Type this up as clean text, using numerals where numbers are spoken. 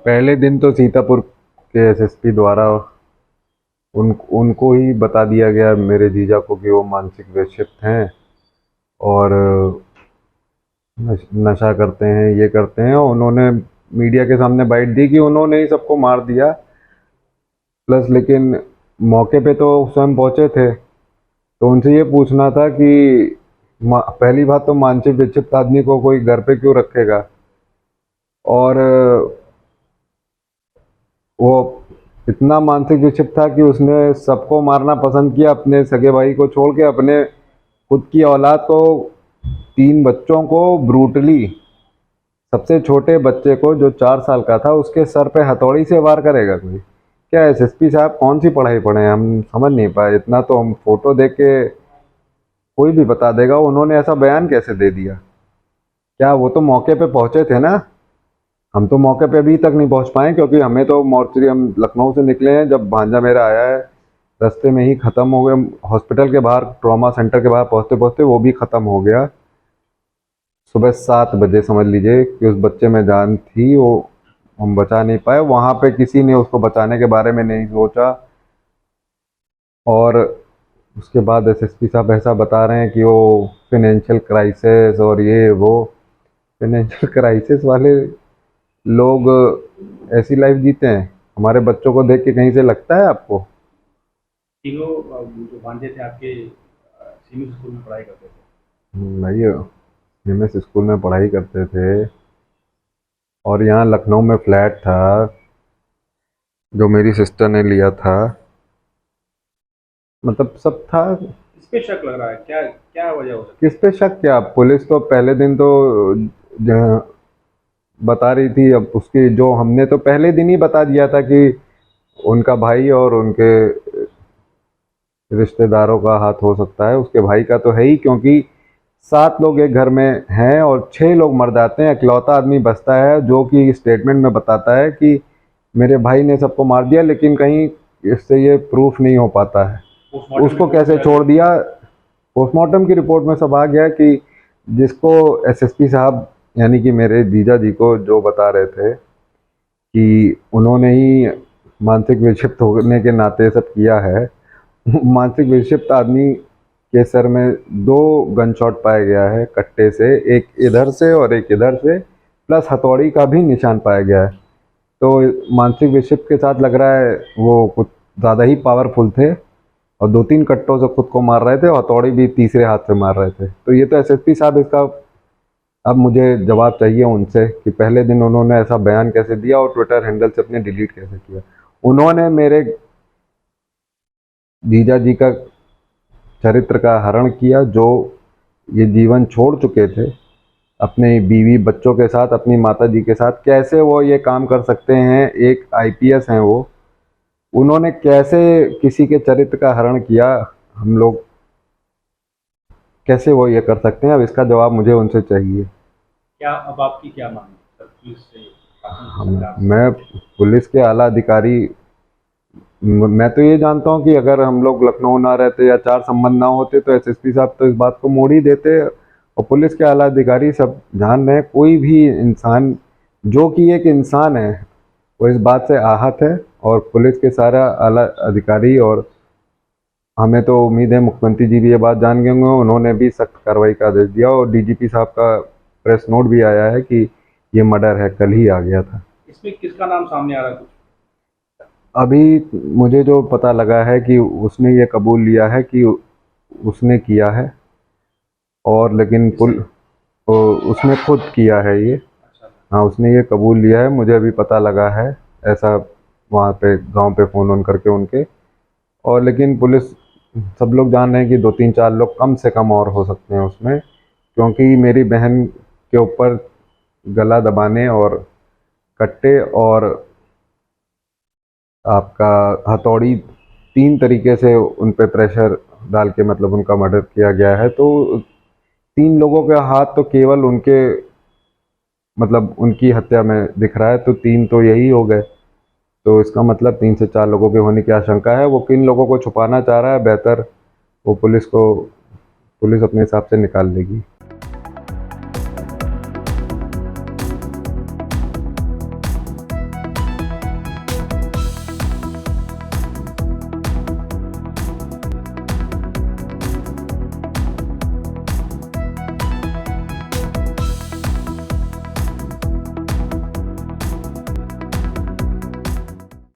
पहले दिन तो सीतापुर के एसएसपी द्वारा उनको ही बता दिया गया मेरे जीजा को कि वो मानसिक विक्षिप्त हैं और नशा करते हैं, ये करते हैं। और उन्होंने मीडिया के सामने बाइट दी कि उन्होंने ही सबको मार दिया। प्लस लेकिन मौके पे तो स्वयं पहुंचे थे, तो उनसे ये पूछना था कि पहली बात तो मानसिक विक्षिप्त आदमी को कोई घर पे क्यों रखेगा। और वो इतना मानसिक विक्षिप्त था कि उसने सबको मारना पसंद किया, अपने सगे भाई को छोड़ के अपने खुद की औलाद को, 3 बच्चों को ब्रूटली, सबसे छोटे बच्चे को जो 4 साल का था उसके सर पे हथौड़ी से वार करेगा कोई? क्या एसएसपी साहब कौन सी पढ़ाई पढ़े हैं, हम समझ नहीं पाए। इतना तो हम फोटो देख के कोई भी बता देगा उन्होंने ऐसा बयान कैसे दे दिया। क्या वो तो मौके पे पहुंचे थे ना? हम तो मौके पे अभी तक नहीं पहुंच पाए, क्योंकि हमें तो मॉर्चरी, हम लखनऊ से निकले हैं जब भांजा मेरा आया है, रास्ते में ही ख़त्म हो गया। हॉस्पिटल के बाहर, ट्रॉमा सेंटर के बाहर पहुंचते पहुंचते वो भी ख़त्म हो गया। सुबह 7 बजे समझ लीजिए कि उस बच्चे में जान थी, वो हम बचा नहीं पाए। वहाँ पे किसी ने उसको बचाने के बारे में नहीं सोचा। और उसके बाद एसएसपी साहब ऐसा बता रहे हैं कि वो फाइनेंशियल क्राइसिस और ये वो। फाइनेंशियल क्राइसिस वाले लोग ऐसी लाइफ जीते हैं? हमारे बच्चों को देख के कहीं से लगता है आपको? तीनों जो भांजे थे आपके सीमित स्कूल में पढ़ाई करते थे। भाई एमएस स्कूल में पढ़ाई करते थे, और यहाँ लखनऊ में फ्लैट था जो मेरी सिस्टर ने लिया था। मतलब सब था। इस पे शक लग रहा है, क्या क्या वजह हो सकती किस है? पे शक? क्या पुलिस तो पहले दिन तो बता रही थी। अब उसकी जो, हमने तो पहले दिन ही बता दिया था कि उनका भाई और उनके रिश्तेदारों का हाथ हो सकता है। उसके भाई का तो है ही, क्योंकि 7 लोग एक घर में हैं और 6 लोग मर जाते हैं, इकलौता आदमी बचता है जो कि स्टेटमेंट में बताता है कि मेरे भाई ने सबको मार दिया, लेकिन कहीं इससे ये प्रूफ नहीं हो पाता है। पोस्टमार्टम उसको रिपोर्ट में कैसे आ छोड़ गया। दिया? पोस्टमार्टम की रिपोर्ट में सब आ गया कि जिसको एसएसपी साहब, यानी कि मेरे जीजा जी को जो बता रहे थे कि उन्होंने ही मानसिक विक्षिप्त होने के नाते सब किया है। मानसिक विक्षिप्त आदमी के सर में 2 गन शॉट पाया गया है कट्टे से, एक इधर से और एक इधर से, प्लस हथौड़ी का भी निशान पाया गया है। तो मानसिक विक्षिप्त के साथ लग रहा है वो कुछ ज़्यादा ही पावरफुल थे, और 2-3 कट्टों से खुद को मार रहे थे, और हथौड़ी भी तीसरे हाथ से मार रहे थे। तो ये तो एसएसपी साहब, इसका अब मुझे जवाब चाहिए उनसे कि पहले दिन उन्होंने ऐसा बयान कैसे दिया और ट्विटर हैंडल से अपने डिलीट कैसे किया। उन्होंने मेरे जीजा जी का चरित्र का हरण किया, जो ये जीवन छोड़ चुके थे अपने बीवी बच्चों के साथ, अपनी माता जी के साथ। कैसे वो ये काम कर सकते हैं? एक आईपीएस हैं वो, उन्होंने कैसे किसी के चरित्र का हरण किया? हम लोग कैसे वो ये कर सकते हैं? अब इसका जवाब मुझे उनसे चाहिए। क्या अब आपकी क्या मांग है सर, पुलिस से, शासन से, हम सरकार से? मैं पुलिस के आला अधिकारी, मैं तो ये जानता हूँ कि अगर हम लोग लखनऊ ना रहते या 4 संबंध ना होते तो एसएसपी साहब तो इस बात को मोड़ ही देते। और पुलिस के आला अधिकारी सब जान रहे हैं, कोई भी इंसान जो कि एक इंसान है वो इस बात से आहत है। और पुलिस के सारा आला अधिकारी, और हमें तो उम्मीद है मुख्यमंत्री जी भी ये बात जान गए होंगे, उन्होंने भी सख्त कार्रवाई का आदेश दिया। और डीजीपी साहब का प्रेस नोट भी आया है कि ये मर्डर है, कल ही आ गया था। इसमें किसका नाम सामने आ रहा है कुछ? अभी मुझे जो पता लगा है कि उसने ये कबूल लिया है कि उसने किया है, और लेकिन किसने? उसने खुद किया है ये। अच्छा। हाँ, उसने ये कबूल लिया है, मुझे अभी पता लगा है ऐसा, वहाँ पे गांव पे फ़ोन ऑन करके उनके। और लेकिन पुलिस, सब लोग जान रहे हैं कि 2-3-4 लोग कम से कम और हो सकते हैं उसमें, क्योंकि मेरी बहन के ऊपर गला दबाने और कट्टे और आपका हथौड़ी, 3 तरीके से उन पे प्रेशर डाल के मतलब उनका मर्डर किया गया है। तो 3 लोगों के हाथ तो केवल उनके, मतलब उनकी हत्या में दिख रहा है, तो 3 तो यही हो गए। तो इसका मतलब 3 से 4 लोगों के होने की आशंका है। वो किन लोगों को छुपाना चाह रहा है, बेहतर वो पुलिस अपने हिसाब से निकाल लेगी।